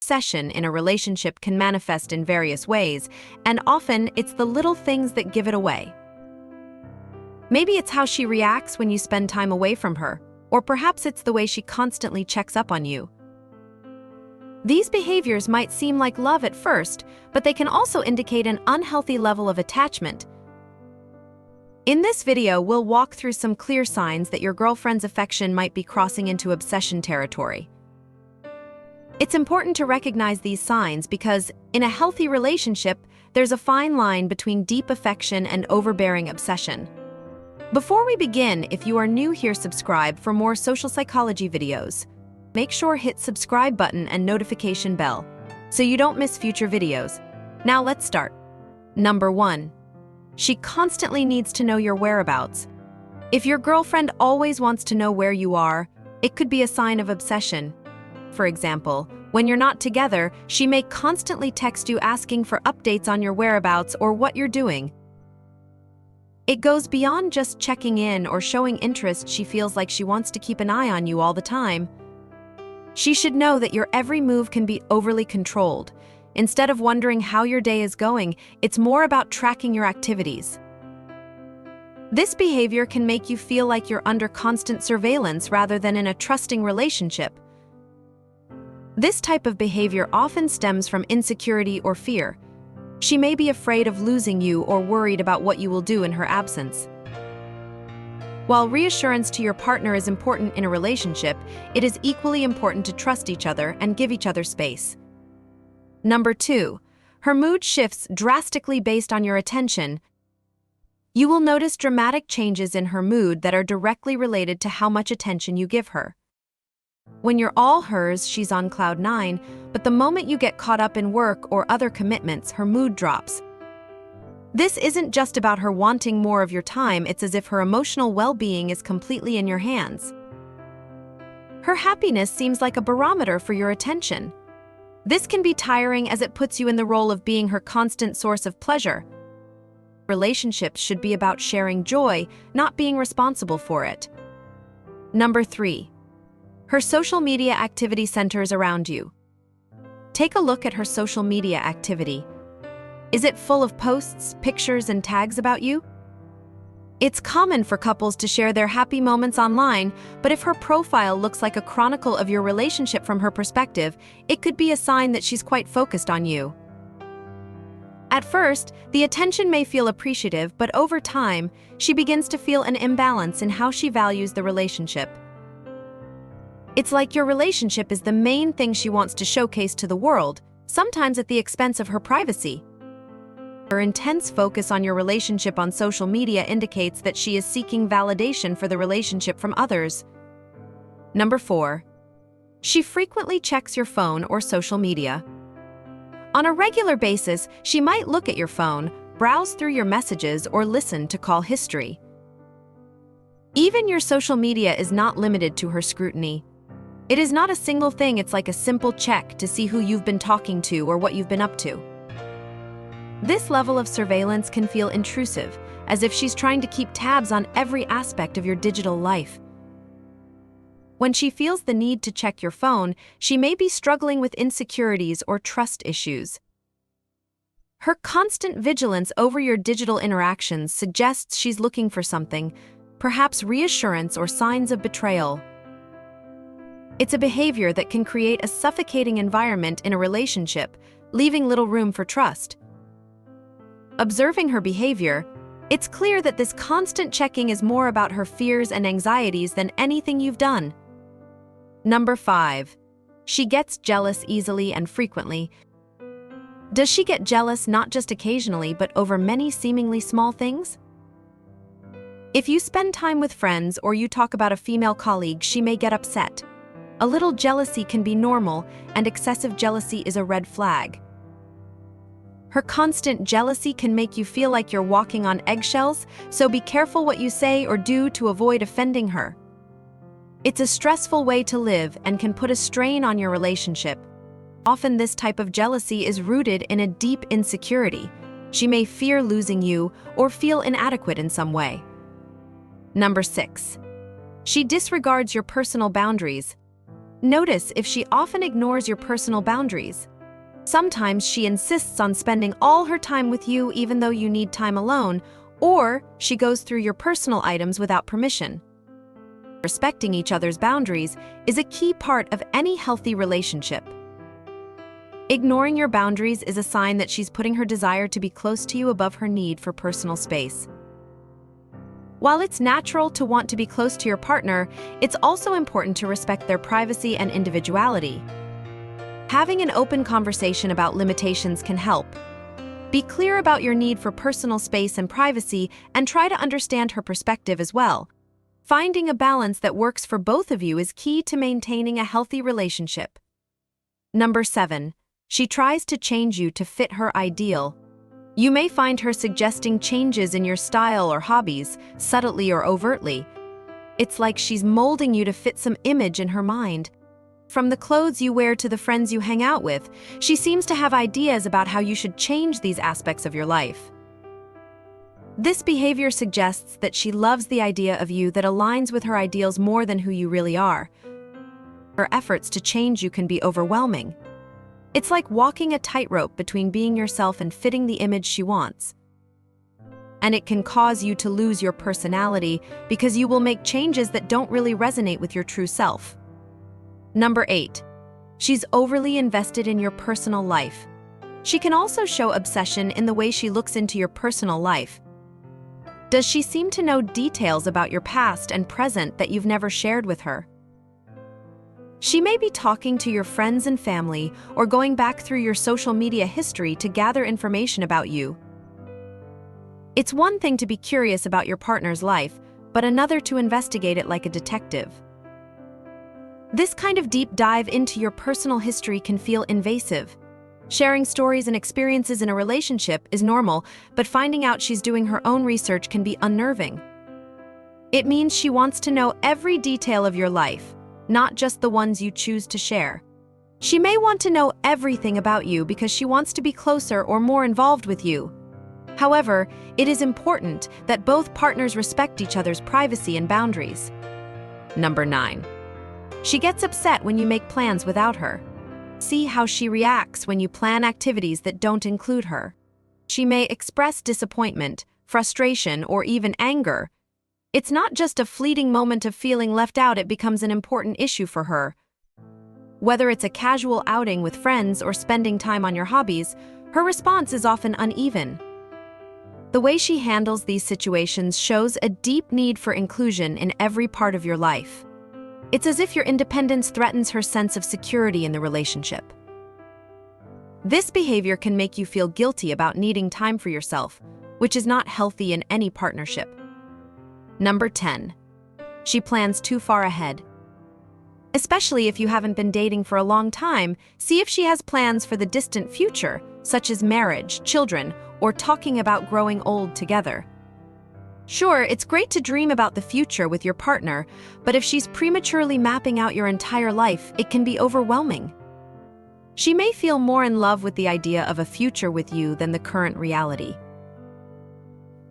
Obsession in a relationship can manifest in various ways, and often it's the little things that give it away. Maybe it's how she reacts when you spend time away from her, or perhaps it's the way she constantly checks up on you. These behaviors might seem like love at first, but they can also indicate an unhealthy level of attachment. In this video, we'll walk through some clear signs that your girlfriend's affection might be crossing into obsession territory. It's important to recognize these signs because, in a healthy relationship, there's a fine line between deep affection and overbearing obsession. Before we begin, if you are new here, subscribe for more social psychology videos. Make sure hit subscribe button and notification bell so you don't miss future videos. Now let's start. Number 1. She constantly needs to know your whereabouts. If your girlfriend always wants to know where you are, it could be a sign of obsession. For example, when you're not together, she may constantly text you asking for updates on your whereabouts or what you're doing. It goes beyond just checking in or showing interest. She feels like she wants to keep an eye on you all the time. She should know that your every move can be overly controlled. Instead of wondering how your day is going, it's more about tracking your activities. This behavior can make you feel like you're under constant surveillance rather than in a trusting relationship. This type of behavior often stems from insecurity or fear. She may be afraid of losing you or worried about what you will do in her absence. While reassurance to your partner is important in a relationship, it is equally important to trust each other and give each other space. Number 2. Her mood shifts drastically based on your attention. You will notice dramatic changes in her mood that are directly related to how much attention you give her. When you're all hers, she's on cloud 9, but the moment you get caught up in work or other commitments, her mood drops. This isn't just about her wanting more of your time, it's as if her emotional well-being is completely in your hands. Her happiness seems like a barometer for your attention. This can be tiring as it puts you in the role of being her constant source of pleasure. Relationships should be about sharing joy, not being responsible for it. Number 3. Her social media activity centers around you. Take a look at her social media activity. Is it full of posts, pictures, and tags about you? It's common for couples to share their happy moments online, but if her profile looks like a chronicle of your relationship from her perspective, it could be a sign that she's quite focused on you. At first, the attention may feel appreciative, but over time, she begins to feel an imbalance in how she values the relationship. It's like your relationship is the main thing she wants to showcase to the world, sometimes at the expense of her privacy. Her intense focus on your relationship on social media indicates that she is seeking validation for the relationship from others. Number 4. She frequently checks your phone or social media. On a regular basis, she might look at your phone, browse through your messages, or listen to call history. Even your social media is not limited to her scrutiny. It is not a single thing, it's like a simple check to see who you've been talking to or what you've been up to. This level of surveillance can feel intrusive, as if she's trying to keep tabs on every aspect of your digital life. When she feels the need to check your phone, she may be struggling with insecurities or trust issues. Her constant vigilance over your digital interactions suggests she's looking for something, perhaps reassurance or signs of betrayal. It's a behavior that can create a suffocating environment in a relationship, leaving little room for trust. Observing her behavior, it's clear that this constant checking is more about her fears and anxieties than anything you've done. Number 5. She gets jealous easily and frequently. Does she get jealous not just occasionally but over many seemingly small things? If you spend time with friends or you talk about a female colleague, she may get upset. A little jealousy can be normal, and excessive jealousy is a red flag. Her constant jealousy can make you feel like you're walking on eggshells, so be careful what you say or do to avoid offending her. It's a stressful way to live and can put a strain on your relationship. Often this type of jealousy is rooted in a deep insecurity. She may fear losing you or feel inadequate in some way. Number 6. She disregards your personal boundaries. Notice if she often ignores your personal boundaries. Sometimes she insists on spending all her time with you even though you need time alone, or she goes through your personal items without permission. Respecting each other's boundaries is a key part of any healthy relationship. Ignoring your boundaries is a sign that she's putting her desire to be close to you above her need for personal space. While it's natural to want to be close to your partner, it's also important to respect their privacy and individuality. Having an open conversation about limitations can help. Be clear about your need for personal space and privacy, and try to understand her perspective as well. Finding a balance that works for both of you is key to maintaining a healthy relationship. Number 7. She tries to change you to fit her ideal. You may find her suggesting changes in your style or hobbies, subtly or overtly. It's like she's molding you to fit some image in her mind. From the clothes you wear to the friends you hang out with, she seems to have ideas about how you should change these aspects of your life. This behavior suggests that she loves the idea of you that aligns with her ideals more than who you really are. Her efforts to change you can be overwhelming. It's like walking a tightrope between being yourself and fitting the image she wants. And it can cause you to lose your personality because you will make changes that don't really resonate with your true self. Number 8. She's overly invested in your personal life. She can also show obsession in the way she looks into your personal life. Does she seem to know details about your past and present that you've never shared with her? She may be talking to your friends and family or going back through your social media history to gather information about you. It's one thing to be curious about your partner's life, but another to investigate it like a detective. This kind of deep dive into your personal history can feel invasive. Sharing stories and experiences in a relationship is normal, but finding out she's doing her own research can be unnerving. It means she wants to know every detail of your life, not just the ones you choose to share. She may want to know everything about you because she wants to be closer or more involved with you. However, it is important that both partners respect each other's privacy and boundaries. Number 9. She gets upset when you make plans without her. See how she reacts when you plan activities that don't include her. She may express disappointment, frustration, or even anger. It's not just a fleeting moment of feeling left out, it becomes an important issue for her. Whether it's a casual outing with friends or spending time on your hobbies, her response is often uneven. The way she handles these situations shows a deep need for inclusion in every part of your life. It's as if your independence threatens her sense of security in the relationship. This behavior can make you feel guilty about needing time for yourself, which is not healthy in any partnership. Number 10. She plans too far ahead. Especially if you haven't been dating for a long time, see if she has plans for the distant future, such as marriage, children, or talking about growing old together. Sure, it's great to dream about the future with your partner, but if she's prematurely mapping out your entire life, it can be overwhelming. She may feel more in love with the idea of a future with you than the current reality.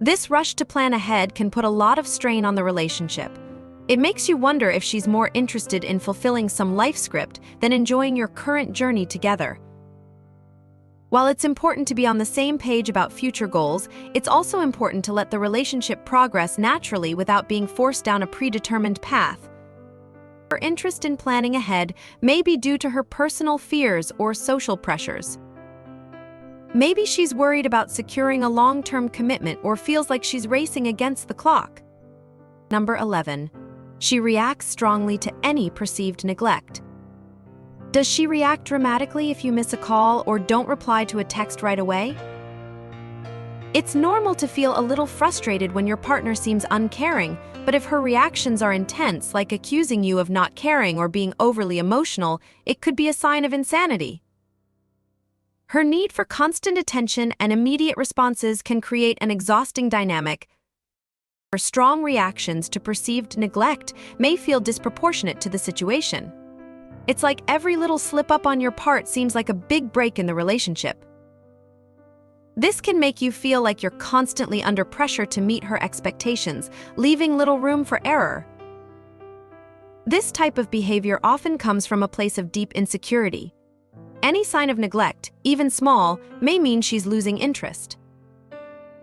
This rush to plan ahead can put a lot of strain on the relationship. It makes you wonder if she's more interested in fulfilling some life script than enjoying your current journey together. While it's important to be on the same page about future goals, it's also important to let the relationship progress naturally without being forced down a predetermined path. Her interest in planning ahead may be due to her personal fears or social pressures. Maybe she's worried about securing a long-term commitment or feels like she's racing against the clock. Number 11. She reacts strongly to any perceived neglect. Does she react dramatically if you miss a call or don't reply to a text right away? It's normal to feel a little frustrated when your partner seems uncaring, but if her reactions are intense, like accusing you of not caring or being overly emotional, it could be a sign of insanity. Her need for constant attention and immediate responses can create an exhausting dynamic. Her strong reactions to perceived neglect may feel disproportionate to the situation. It's like every little slip-up on your part seems like a big break in the relationship. This can make you feel like you're constantly under pressure to meet her expectations, leaving little room for error. This type of behavior often comes from a place of deep insecurity. Any sign of neglect, even small, may mean she's losing interest.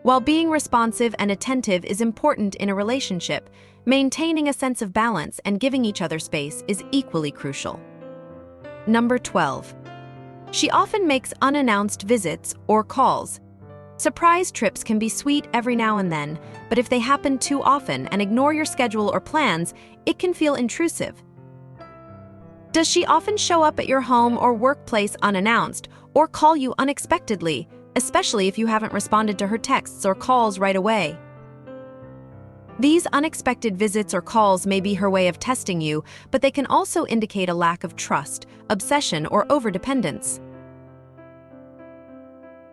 While being responsive and attentive is important in a relationship, maintaining a sense of balance and giving each other space is equally crucial. Number 12. She often makes unannounced visits or calls. Surprise trips can be sweet every now and then, but if they happen too often and ignore your schedule or plans, it can feel intrusive. Does she often show up at your home or workplace unannounced, or call you unexpectedly, especially if you haven't responded to her texts or calls right away? These unexpected visits or calls may be her way of testing you, but they can also indicate a lack of trust, obsession, or overdependence.